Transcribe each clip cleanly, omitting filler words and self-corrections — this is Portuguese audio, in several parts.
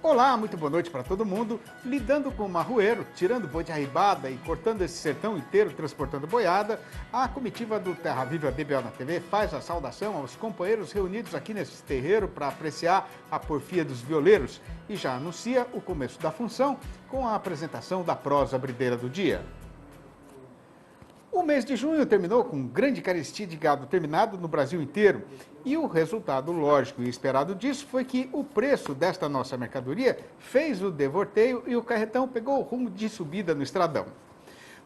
Olá, muito boa noite para todo mundo. Lidando com o marroeiro, tirando boi de arribada e cortando esse sertão inteiro, transportando boiada, a comitiva do Terra Viva BBO na TV faz a saudação aos companheiros reunidos aqui nesse terreiro para apreciar a porfia dos violeiros e já anuncia o começo da função com a apresentação da prosa brideira do dia. O mês de junho terminou com grande carestia de gado terminado no Brasil inteiro. E o resultado lógico e esperado disso foi que o preço desta nossa mercadoria fez o devorteio e o carretão pegou o rumo de subida no estradão.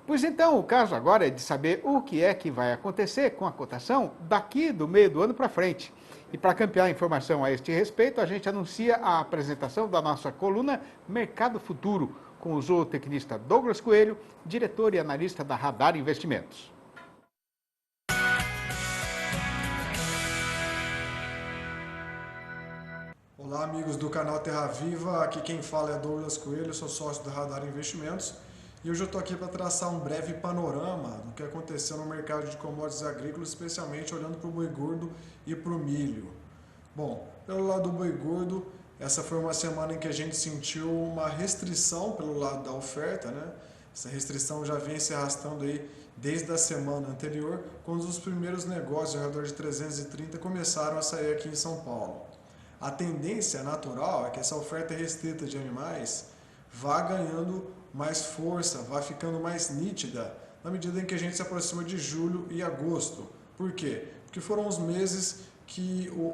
Pois então, o caso agora é de saber o que é que vai acontecer com a cotação daqui do meio do ano para frente. E para campear informação a este respeito, a gente anuncia a apresentação da nossa coluna Mercado Futuro, com o zootecnista Douglas Coelho, diretor e analista da Radar Investimentos. Olá, amigos do canal Terra Viva, aqui quem fala é Douglas Coelho, sou sócio da Radar Investimentos e hoje eu estou aqui para traçar um breve panorama do que aconteceu no mercado de commodities agrícolas, especialmente olhando para o boi gordo e para o milho. Bom, pelo lado do boi gordo, essa foi uma semana em que a gente sentiu uma restrição pelo lado da oferta, né? Essa restrição já vem se arrastando aí desde a semana anterior, quando os primeiros negócios ao redor de 330 começaram a sair aqui em São Paulo. A tendência natural é que essa oferta restrita de animais vá ganhando mais força, vá ficando mais nítida na medida em que a gente se aproxima de julho e agosto. Por quê? Porque foram os meses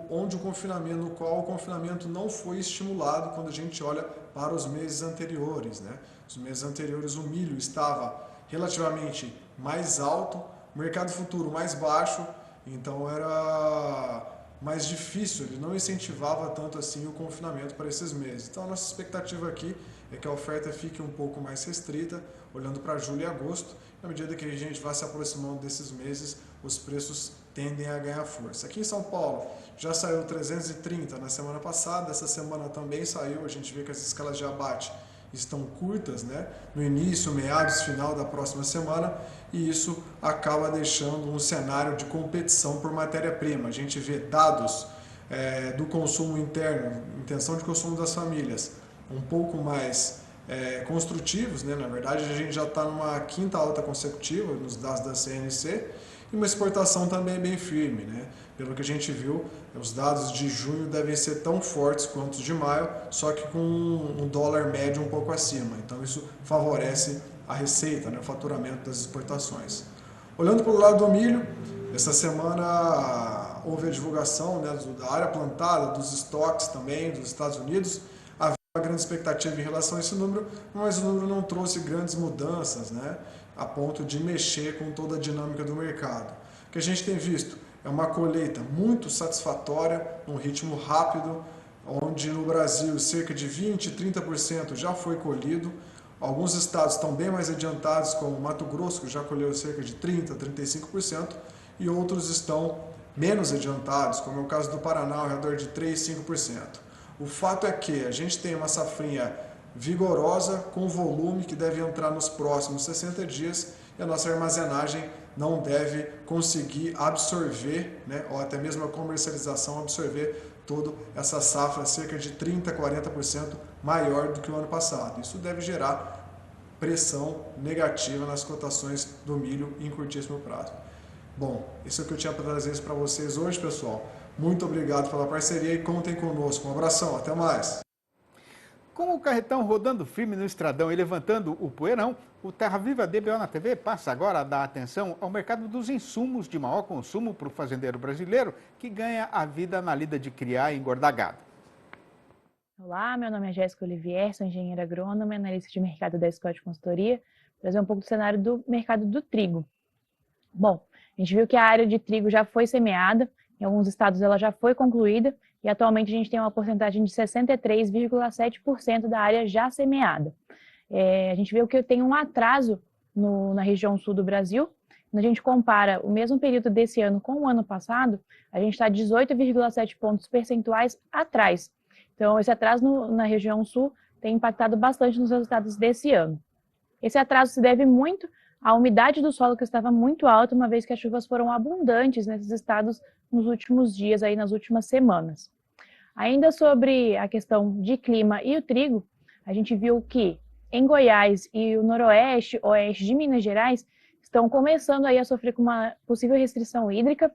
onde no qual o confinamento não foi estimulado quando a gente olha para os meses anteriores, né? Os meses anteriores o milho estava relativamente mais alto, o mercado futuro mais baixo, então era mais difícil, ele não incentivava tanto assim o confinamento para esses meses. Então a nossa expectativa aqui é que a oferta fique um pouco mais restrita, olhando para julho e agosto. À medida que a gente vai se aproximando desses meses, os preços tendem a ganhar força. Aqui em São Paulo já saiu 330 na semana passada, essa semana também saiu, a gente vê que as escalas de abate estão curtas, né? No início, meados, final da próxima semana, e isso acaba deixando um cenário de competição por matéria-prima. A gente vê dados do consumo interno, intenção de consumo das famílias, um pouco mais construtivos, né? Na verdade, a gente já está numa quinta alta consecutiva nos dados da CNC, e uma exportação também bem firme, né? Pelo que a gente viu, os dados de junho devem ser tão fortes quanto os de maio, só que com um dólar médio um pouco acima. Então isso favorece a receita, né? O faturamento das exportações. Olhando para o lado do milho, essa semana houve a divulgação, né, da área plantada, dos estoques também dos Estados Unidos. Havia uma grande expectativa em relação a esse número, mas o número não trouxe grandes mudanças, né, a ponto de mexer com toda a dinâmica do mercado. O que a gente tem visto é uma colheita muito satisfatória, num ritmo rápido, onde no Brasil cerca de 20, 30% já foi colhido. Alguns estados estão bem mais adiantados, como Mato Grosso, que já colheu cerca de 30, 35%, e outros estão menos adiantados, como é o caso do Paraná, ao redor de 3, 5%. O fato é que a gente tem uma safrinha vigorosa, com volume que deve entrar nos próximos 60 dias e a nossa armazenagem não deve conseguir absorver, né, ou até mesmo a comercialização absorver toda essa safra cerca de 30, 40% maior do que o ano passado. Isso deve gerar pressão negativa nas cotações do milho em curtíssimo prazo. Bom, isso é o que eu tinha para trazer para vocês hoje, pessoal. Muito obrigado pela parceria e contem conosco. Um abração, até mais! Com o carretão rodando firme no estradão e levantando o poeirão, o Terra Viva BBO na TV passa agora a dar atenção ao mercado dos insumos de maior consumo para o fazendeiro brasileiro que ganha a vida na lida de criar e engordar gado. Olá, meu nome é Jéssica Olivier, sou engenheira agrônoma e analista de mercado da Scott Consultoria. Vou trazer um pouco do cenário do mercado do trigo. Bom, a gente viu que a área de trigo já foi semeada, em alguns estados ela já foi concluída e atualmente a gente tem uma porcentagem de 63,7% da área já semeada. A gente viu que tem um atraso na região sul do Brasil. Quando a gente compara o mesmo período desse ano com o ano passado, a gente está 18,7 pontos percentuais atrás. Então, esse atraso na região sul tem impactado bastante nos resultados desse ano. Esse atraso se deve muito à umidade do solo, que estava muito alta, uma vez que as chuvas foram abundantes nesses estados nos últimos dias, aí nas últimas semanas. Ainda sobre a questão de clima e o trigo, a gente viu que em Goiás e o noroeste, oeste de Minas Gerais, estão começando aí a sofrer com uma possível restrição hídrica.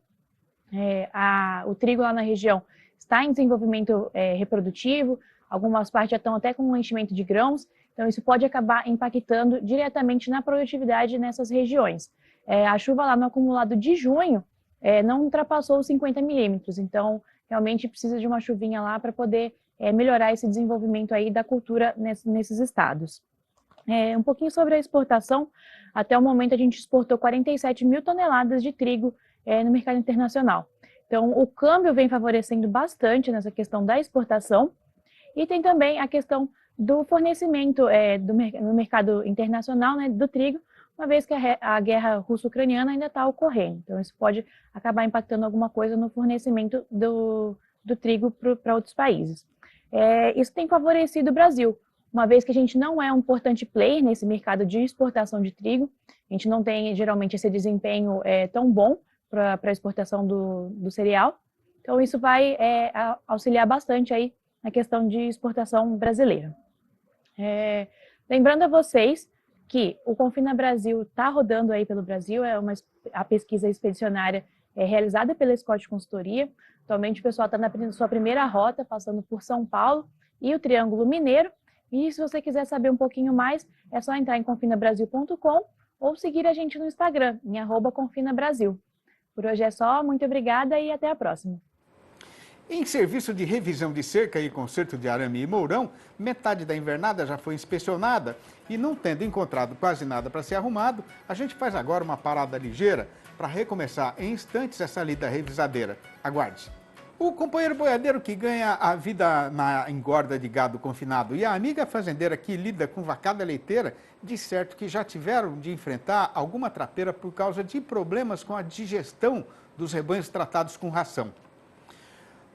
O trigo lá na região está em desenvolvimento reprodutivo, algumas partes já estão até com um enchimento de grãos, então isso pode acabar impactando diretamente na produtividade nessas regiões. A chuva lá no acumulado de junho não ultrapassou os 50 milímetros, então realmente precisa de uma chuvinha lá para poder melhorar esse desenvolvimento aí da cultura nesses estados. Um pouquinho sobre a exportação, até o momento a gente exportou 47 mil toneladas de trigo no mercado internacional. Então o câmbio vem favorecendo bastante nessa questão da exportação e tem também a questão do fornecimento no mercado internacional, né, do trigo, uma vez que a guerra russo-ucraniana ainda está ocorrendo. Então isso pode acabar impactando alguma coisa no fornecimento do trigo para outros países. Isso tem favorecido o Brasil, uma vez que a gente não é um importante player nesse mercado de exportação de trigo, a gente não tem geralmente esse desempenho tão bom para a exportação do cereal, então isso vai auxiliar bastante aí na questão de exportação brasileira. Lembrando a vocês que o Confina Brasil está rodando aí pelo Brasil, a pesquisa expedicionária realizada pela Scott Consultoria. Atualmente o pessoal está na sua primeira rota, passando por São Paulo e o Triângulo Mineiro. E se você quiser saber um pouquinho mais, é só entrar em confinabrasil.com ou seguir a gente no Instagram, em @confinabrasil. Por hoje é só, muito obrigada e até a próxima. Em serviço de revisão de cerca e conserto de arame e mourão, metade da invernada já foi inspecionada e não tendo encontrado quase nada para ser arrumado, a gente faz agora uma parada ligeira para recomeçar em instantes essa lida revisadeira. Aguarde. O companheiro boiadeiro que ganha a vida na engorda de gado confinado e a amiga fazendeira que lida com vacada leiteira, de certo que já tiveram de enfrentar alguma trapeira por causa de problemas com a digestão dos rebanhos tratados com ração.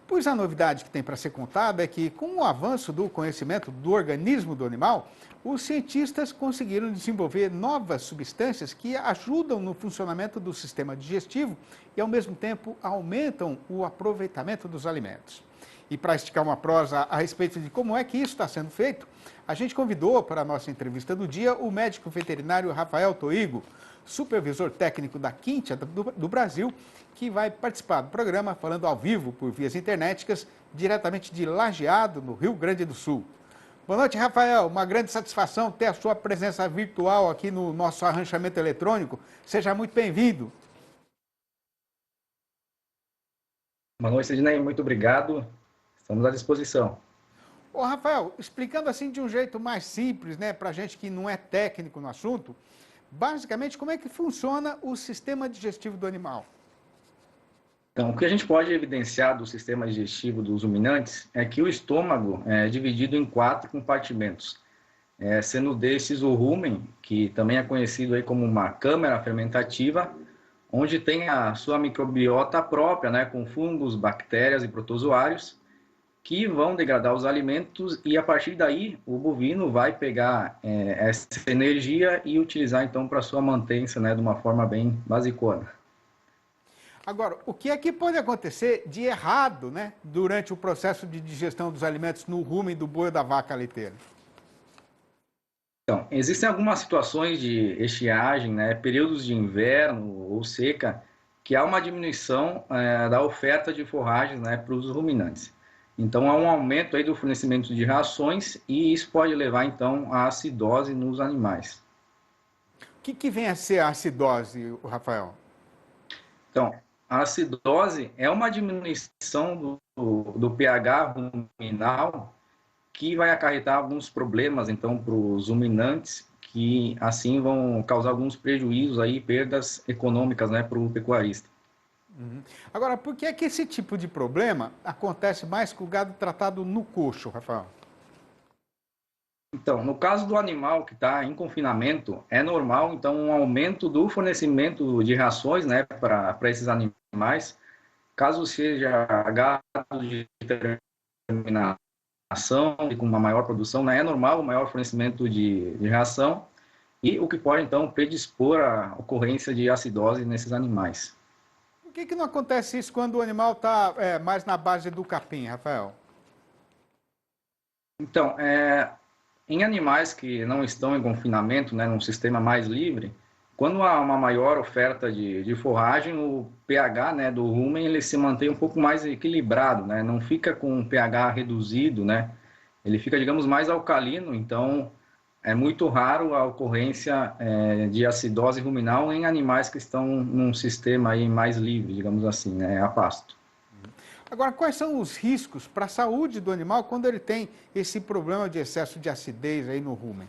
Pois a novidade que tem para ser contada é que, com o avanço do conhecimento do organismo do animal, os cientistas conseguiram desenvolver novas substâncias que ajudam no funcionamento do sistema digestivo e, ao mesmo tempo, aumentam o aproveitamento dos alimentos. E para esticar uma prosa a respeito de como é que isso está sendo feito, a gente convidou para a nossa entrevista do dia o médico veterinário Rafael Toigo, supervisor técnico da Quintia do Brasil, que vai participar do programa falando ao vivo por vias internéticas, diretamente de Lajeado, no Rio Grande do Sul. Boa noite, Rafael. Uma grande satisfação ter a sua presença virtual aqui no nosso arranchamento eletrônico. Seja muito bem-vindo. Boa noite, Sidney. Muito obrigado. Estamos à disposição. Ô, Rafael, explicando assim de um jeito mais simples, né, para gente que não é técnico no assunto, basicamente, como é que funciona o sistema digestivo do animal? Então, o que a gente pode evidenciar do sistema digestivo dos ruminantes é que o estômago é dividido em 4 compartimentos, sendo desses o rumen, que também é conhecido aí como uma câmara fermentativa, onde tem a sua microbiota própria, né, com fungos, bactérias e protozoários, que vão degradar os alimentos e, a partir daí, o bovino vai pegar essa energia e utilizar, então, para sua mantença, né, de uma forma bem basicona. Agora, o que é que pode acontecer de errado, né, durante o processo de digestão dos alimentos no rumen do boi ou da vaca leiteira? Então, existem algumas situações de estiagem, né, períodos de inverno ou seca, que há uma diminuição da oferta de forragens, né, para os ruminantes. Então, há um aumento aí do fornecimento de rações e isso pode levar, então, à acidose nos animais. O que vem a ser a acidose, Rafael? Então, a acidose é uma diminuição do pH ruminal que vai acarretar alguns problemas, então, para os ruminantes, que assim vão causar alguns prejuízos aí, perdas econômicas, né, para o pecuarista. Uhum. Agora, por que é que esse tipo de problema acontece mais com o gado tratado no coxo, Rafael? Então, no caso do animal que está em confinamento, é normal, então, um aumento do fornecimento de rações, né, para esses animais, caso seja gado de determinação e com uma maior produção, né, é normal o maior fornecimento de ração, e o que pode, então, predispor à ocorrência de acidose nesses animais. Por que não acontece isso quando o animal está mais na base do capim, Rafael? Então, em animais que não estão em confinamento, né, num sistema mais livre, quando há uma maior oferta de forragem, o pH, né, do rumen ele se mantém um pouco mais equilibrado, né, não fica com um pH reduzido, né, ele fica, digamos, mais alcalino, então é muito raro a ocorrência de acidose ruminal em animais que estão num sistema aí mais livre, digamos assim, né, a pasto. Agora, quais são os riscos para a saúde do animal quando ele tem esse problema de excesso de acidez aí no rumen?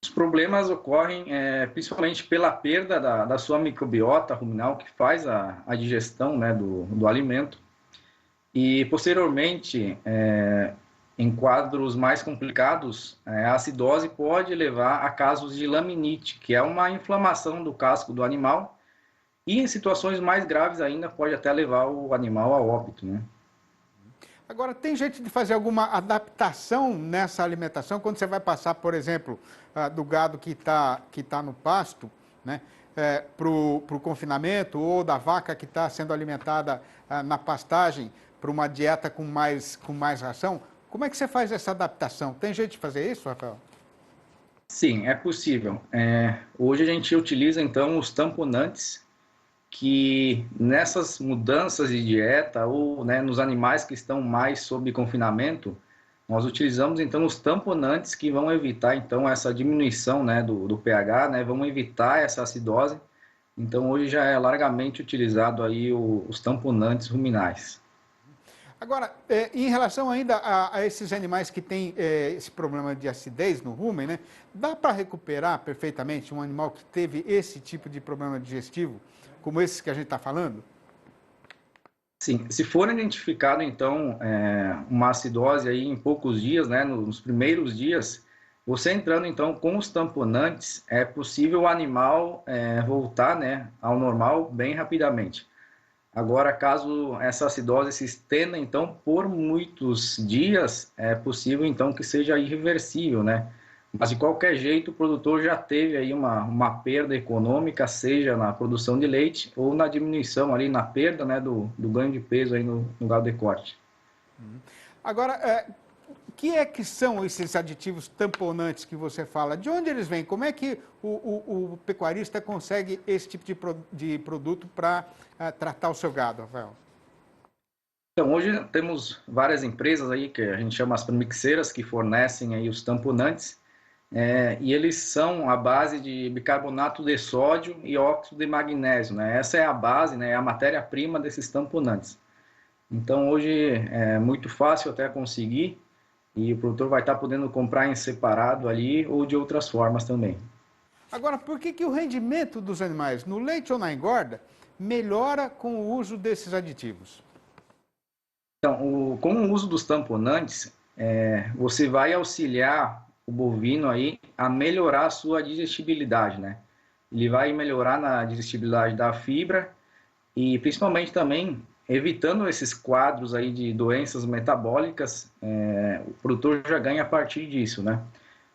Os problemas ocorrem principalmente pela perda da sua microbiota ruminal, que faz a digestão, né, do alimento. E, posteriormente, em quadros mais complicados, a acidose pode levar a casos de laminite, que é uma inflamação do casco do animal, e em situações mais graves ainda, pode até levar o animal a óbito, né? Agora, tem jeito de fazer alguma adaptação nessa alimentação quando você vai passar, por exemplo, do gado que tá no pasto, né, para o confinamento, ou da vaca que está sendo alimentada na pastagem para uma dieta com mais ração? Como é que você faz essa adaptação? Tem jeito de fazer isso, Rafael? Sim, é possível. Hoje a gente utiliza, então, os tamponantes, que nessas mudanças de dieta ou, né, nos animais que estão mais sob confinamento, nós utilizamos então os tamponantes que vão evitar então essa diminuição, né, do pH, né, vão evitar essa acidose. Então hoje já é largamente utilizado aí os tamponantes ruminais. Agora, em relação ainda a esses animais que têm esse problema de acidez no rumen, né? Dá para recuperar perfeitamente um animal que teve esse tipo de problema digestivo, como esses que a gente está falando? Sim, se for identificado então uma acidose aí em poucos dias, né, nos primeiros dias, você entrando então com os tamponantes, é possível o animal voltar, né, ao normal bem rapidamente. Agora, caso essa acidose se estenda, então, por muitos dias, é possível, então, que seja irreversível, né? Mas, de qualquer jeito, o produtor já teve aí uma perda econômica, seja na produção de leite ou na diminuição ali, na perda, né, do ganho de peso aí no gado de corte. Agora, o que são esses aditivos tamponantes que você fala? De onde eles vêm? Como é que o pecuarista consegue esse tipo de produto para tratar o seu gado, Rafael? Então, hoje temos várias empresas aí que a gente chama as premixeiras que fornecem aí os tamponantes, e eles são a base de bicarbonato de sódio e óxido de magnésio, né? Essa é a base, né? É a matéria-prima desses tamponantes. Então, hoje é muito fácil até conseguir e o produtor vai estar podendo comprar em separado ali ou de outras formas também. Agora, por que o rendimento dos animais no leite ou na engorda melhora com o uso desses aditivos? Então, com o uso dos tamponantes, você vai auxiliar o bovino aí a melhorar a sua digestibilidade, né? Ele vai melhorar na digestibilidade da fibra e principalmente também evitando esses quadros aí de doenças metabólicas, o produtor já ganha a partir disso, né?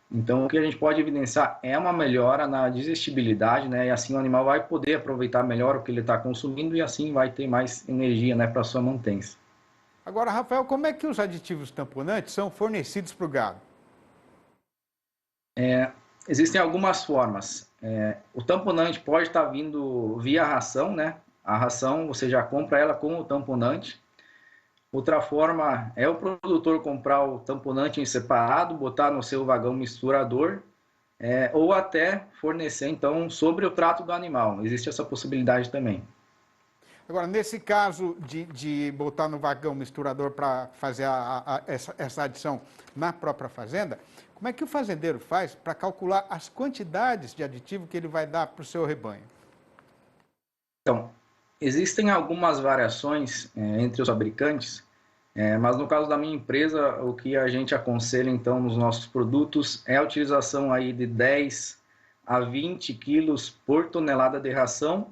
Então, o que a gente pode evidenciar é uma melhora na digestibilidade, né? E assim o animal vai poder aproveitar melhor o que ele está consumindo e assim vai ter mais energia, né, para sua mantença. Agora, Rafael, como é que os aditivos tamponantes são fornecidos para o gado? Existem algumas formas. O tamponante pode estar vindo via ração, né? A ração você já compra ela com o tamponante. Outra forma é o produtor comprar o tamponante em separado, botar no seu vagão misturador, ou até fornecer então sobre o trato do animal. Existe essa possibilidade também. Agora, nesse caso de botar no vagão misturador para fazer essa adição na própria fazenda, como é que o fazendeiro faz para calcular as quantidades de aditivo que ele vai dar para o seu rebanho? Então, existem algumas variações entre os fabricantes, mas no caso da minha empresa, o que a gente aconselha então nos nossos produtos é a utilização aí de 10 a 20 quilos por tonelada de ração.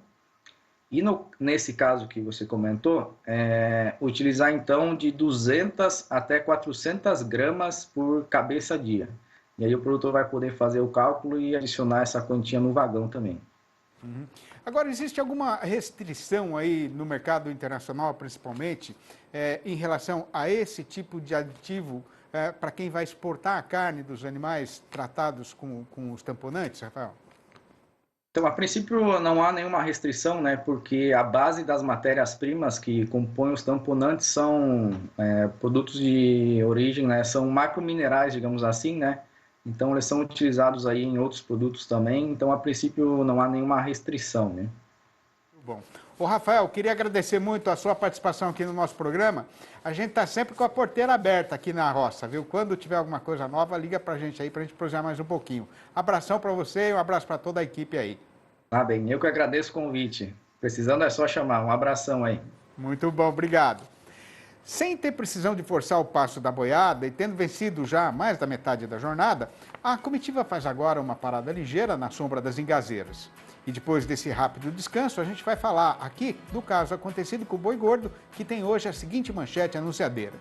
E nesse caso que você comentou, utilizar então de 200 até 400 gramas por cabeça dia. E aí o produtor vai poder fazer o cálculo e adicionar essa quantia no vagão também. Agora, existe alguma restrição aí no mercado internacional, principalmente, em relação a esse tipo de aditivo para quem vai exportar a carne dos animais tratados com os tamponantes, Rafael? Então, a princípio, não há nenhuma restrição, né? Porque a base das matérias-primas que compõem os tamponantes são produtos de origem, né? São macrominerais, digamos assim, né? Então, eles são utilizados aí em outros produtos também. Então, a princípio, não há nenhuma restrição, né? Muito bom. Ô, Rafael, queria agradecer muito a sua participação aqui no nosso programa. A gente está sempre com a porteira aberta aqui na roça, viu? Quando tiver alguma coisa nova, liga para a gente aí, para a gente prosseguir mais um pouquinho. Abração para você e um abraço para toda a equipe aí. Tá bem, eu que agradeço o convite. Precisando é só chamar. Um abração aí. Muito bom, obrigado. Sem ter precisão de forçar o passo da boiada e tendo vencido já mais da metade da jornada, a comitiva faz agora uma parada ligeira na sombra das engazeiras. E depois desse rápido descanso, a gente vai falar aqui do caso acontecido com o boi gordo, que tem hoje a seguinte manchete anunciadeira.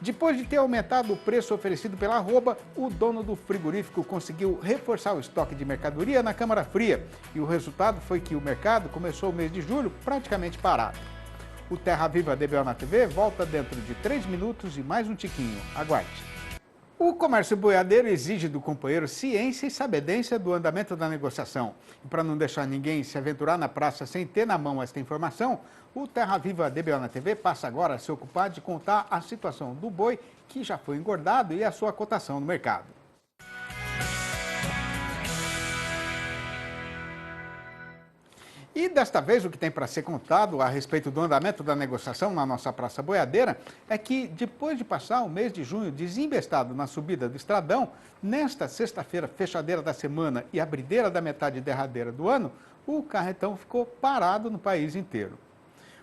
Depois de ter aumentado o preço oferecido pela arroba, o dono do frigorífico conseguiu reforçar o estoque de mercadoria na Câmara Fria. E o resultado foi que o mercado começou o mês de julho praticamente parado. O Terra Viva DBO na TV volta dentro de 3 minutos e mais um tiquinho. Aguarde. O comércio boiadeiro exige do companheiro ciência e sabedência do andamento da negociação. E para não deixar ninguém se aventurar na praça sem ter na mão esta informação, o Terra Viva DBO na TV passa agora a se ocupar de contar a situação do boi que já foi engordado e a sua cotação no mercado. E desta vez o que tem para ser contado a respeito do andamento da negociação na nossa praça boiadeira é que depois de passar o mês de junho desembestado na subida do Estradão, nesta sexta-feira fechadeira da semana e abrideira da metade derradeira do ano, o carretão ficou parado no país inteiro.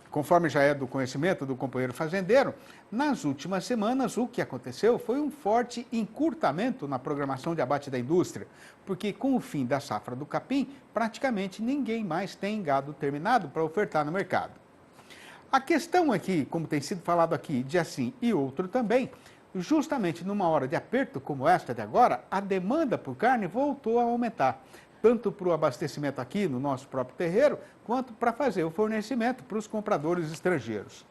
Conforme já é do conhecimento do companheiro fazendeiro, nas últimas semanas o que aconteceu foi um forte encurtamento na programação de abate da indústria, porque com o fim da safra do capim, praticamente ninguém mais tem gado terminado para ofertar no mercado. A questão é que, como tem sido falado aqui, de assim e outro também, justamente numa hora de aperto como esta de agora, a demanda por carne voltou a aumentar, tanto para o abastecimento aqui no nosso próprio terreiro, quanto para fazer o fornecimento para os compradores estrangeiros.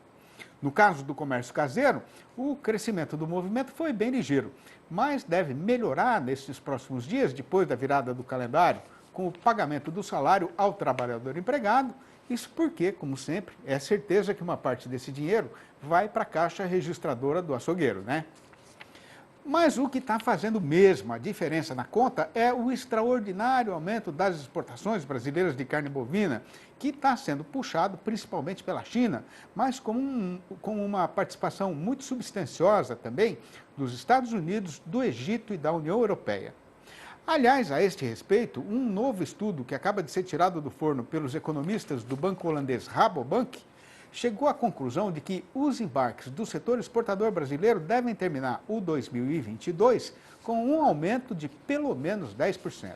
No caso do comércio caseiro, o crescimento do movimento foi bem ligeiro, mas deve melhorar nesses próximos dias, depois da virada do calendário, com o pagamento do salário ao trabalhador empregado. Isso porque, como sempre, é certeza que uma parte desse dinheiro vai para a caixa registradora do açougueiro, né? Mas o que está fazendo mesmo a diferença na conta é o extraordinário aumento das exportações brasileiras de carne bovina, que está sendo puxado principalmente pela China, mas com uma participação muito substanciosa também dos Estados Unidos, do Egito e da União Europeia. Aliás, a este respeito, um novo estudo que acaba de ser tirado do forno pelos economistas do banco holandês Rabobank chegou à conclusão de que os embarques do setor exportador brasileiro devem terminar o 2022 com um aumento de pelo menos 10%.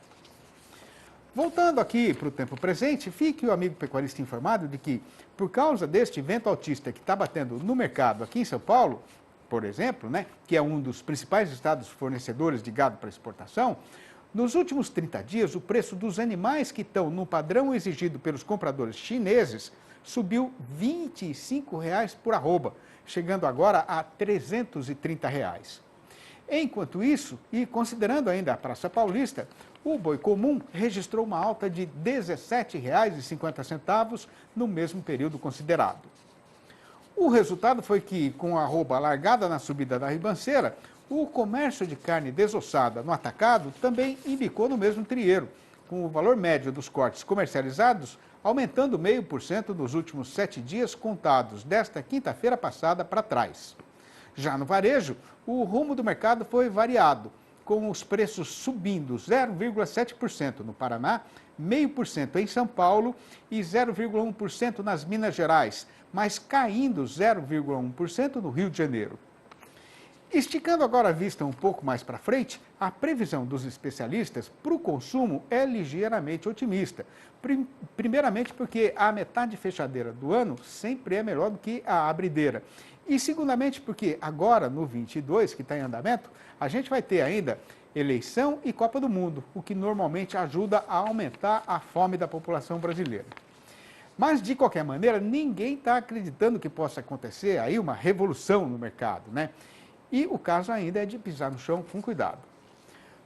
Voltando aqui para o tempo presente, fique o amigo pecuarista informado de que, por causa deste vento altista que está batendo no mercado aqui em São Paulo, por exemplo, né, que é um dos principais estados fornecedores de gado para exportação, nos últimos 30 dias o preço dos animais que estão no padrão exigido pelos compradores chineses subiu R$ 25,00 por arroba, chegando agora a R$ 330,00. Enquanto isso, e considerando ainda a Praça Paulista, o boi comum registrou uma alta de R$ 17,50 no mesmo período considerado. O resultado foi que, com a arroba largada na subida da ribanceira, o comércio de carne desossada no atacado também embicou no mesmo trieiro, com o valor médio dos cortes comercializados aumentando 0,5% nos últimos 7 dias contados desta quinta-feira passada para trás. Já no varejo, o rumo do mercado foi variado, com os preços subindo 0,7% no Paraná, 0,5% em São Paulo e 0,1% nas Minas Gerais, mas caindo 0,1% no Rio de Janeiro. Esticando agora a vista um pouco mais para frente, a previsão dos especialistas para o consumo é ligeiramente otimista. Primeiramente porque a metade fechadeira do ano sempre é melhor do que a abrideira. E segundamente porque agora, no 22, que está em andamento, a gente vai ter ainda eleição e Copa do Mundo, o que normalmente ajuda a aumentar a fome da população brasileira. Mas, de qualquer maneira, ninguém está acreditando que possa acontecer aí uma revolução no mercado, né? E o caso ainda é de pisar no chão com cuidado.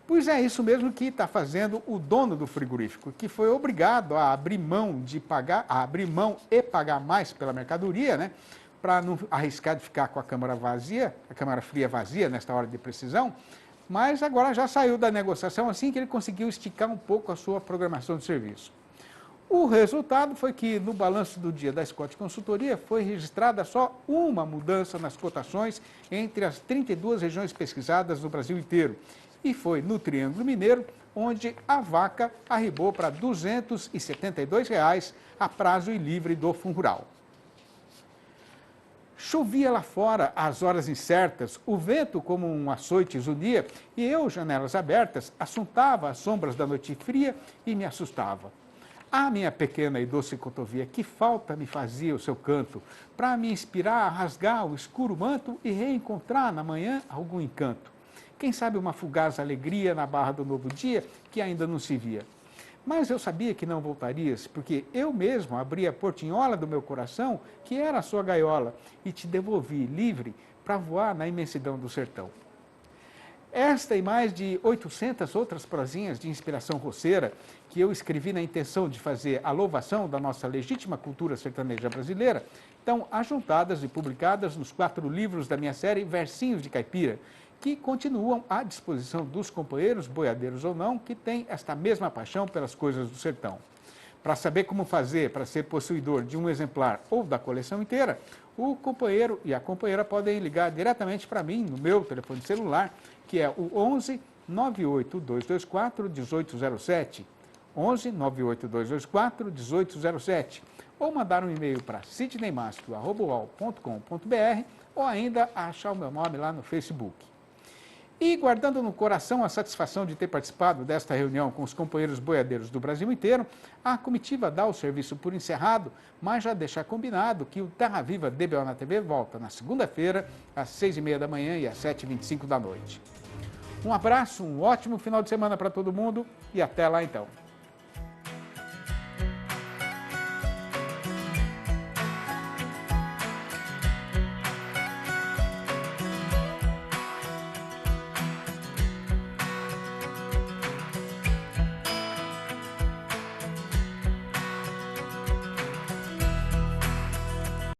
Pois é isso mesmo que está fazendo o dono do frigorífico, que foi obrigado a abrir mão e pagar mais pela mercadoria, né? Para não arriscar de ficar com a câmara fria vazia nesta hora de precisão, mas agora já saiu da negociação assim que ele conseguiu esticar um pouco a sua programação de serviço. O resultado foi que, no balanço do dia da Scott Consultoria, foi registrada só uma mudança nas cotações entre as 32 regiões pesquisadas no Brasil inteiro. E foi no Triângulo Mineiro, onde a vaca arribou para R$ 272 a prazo e livre do Fundo Rural. Chovia lá fora às horas incertas, o vento como um açoite zunia e eu, janelas abertas, assuntava as sombras da noite fria e me assustava. Ah, minha pequena e doce cotovia, que falta me fazia o seu canto, para me inspirar a rasgar o escuro manto e reencontrar na manhã algum encanto. Quem sabe uma fugaz alegria na barra do novo dia que ainda não se via. Mas eu sabia que não voltarias, porque eu mesmo abri a portinhola do meu coração, que era a sua gaiola, e te devolvi livre para voar na imensidão do sertão. Esta e mais de 800 outras prosinhas de inspiração roceira que eu escrevi na intenção de fazer a louvação da nossa legítima cultura sertaneja brasileira, estão ajuntadas e publicadas nos 4 livros da minha série Versinhos de Caipira, que continuam à disposição dos companheiros, boiadeiros ou não, que têm esta mesma paixão pelas coisas do sertão. Para saber como fazer para ser possuidor de um exemplar ou da coleção inteira, o companheiro e a companheira podem ligar diretamente para mim no meu telefone celular, que é o 11 98224 1807, 11 98224 1807, ou mandar um e-mail para sidneymastro@uol.com.br ou ainda achar o meu nome lá no Facebook. E guardando no coração a satisfação de ter participado desta reunião com os companheiros boiadeiros do Brasil inteiro, a comitiva dá o serviço por encerrado, mas já deixa combinado que o Terra Viva DBO na TV volta na segunda-feira, às 6h30 da manhã e às 7h25 da noite. Um abraço, um ótimo final de semana para todo mundo e até lá então.